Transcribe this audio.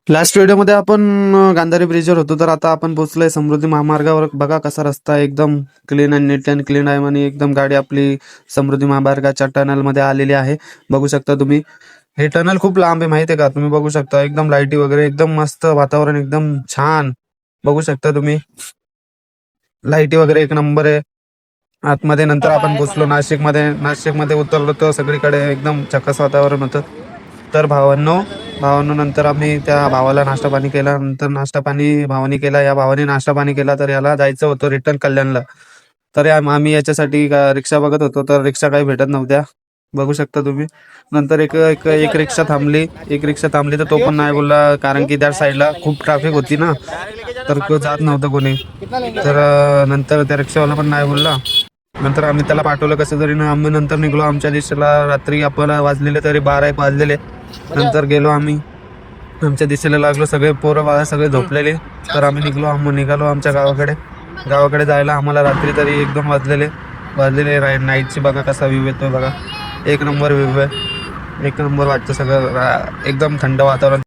Last व्हिडिओमध्ये आपण गांधारी ब्रिजवर होतो, तर आता आपण पोहोचलोय समृद्धी महामार्गावर. बघा कसा रस्ता आहे, एकदम clean and neat and clean आहे आणि एकदम गाडी आपली समृद्धी महामार्गाच्या टनल मध्ये आलेली आहे. बघू शकता तुम्ही, हे टनल खूप लांब आहे माहिती आहे का. तुम्ही बघू शकता एकदम लाईटी वगैरे, एकदम मस्त वातावरण, एकदम छान. बघू शकता तुम्ही, लाईटी वगैरे एक नंबर आहे आतमध्ये. नंतर आपण पोहोचलो नाशिकमध्ये उतरलो तर सगळीकडे एकदम चक्कस वातावरण होतं. तर भावांनो नंतर आम्ही त्या भावाला नाश्ता पाणी केला. नंतर नाश्ता पाणी भावानी केला, या भावाने नाश्ता पाणी केला. तर याला जायचं होतं रिटर्न कल्याणला. तर आम्ही याच्यासाठी रिक्षा बघत होतो, तर रिक्षा काही भेटत नव्हत्या. बघू शकता तुम्ही. नंतर एक एक एक रिक्षा थांबली तर तो पण नाही बोलला, कारण की त्या साईडला खूप ट्रॅफिक होती ना, तर जात नव्हतं कोणी. तर नंतर त्या रिक्षावाला पण नाही बोलला. नंतर आम्ही त्याला पाठवलं कसं तरी ना. आम्ही नंतर निघलो आमच्या दिशेला. रात्री आपल्याला वाजलेले तरी 12-1 वाजलेले. नंतर गेलो आम्ही आमच्या दिशेला लागलो. सगळे पोरं बाळा सगळे झोपलेले. तर आम्ही निघालो आमच्या गावाकडे जायला. आम्हाला रात्री तरी 1-2 वाजलेले नाईटची. बघा कसा व्ह्यू येतोय बघा, एक नंबर व्ह्यू आहे, एक नंबर वाटतं सगळं. एकदम थंड वातावरण.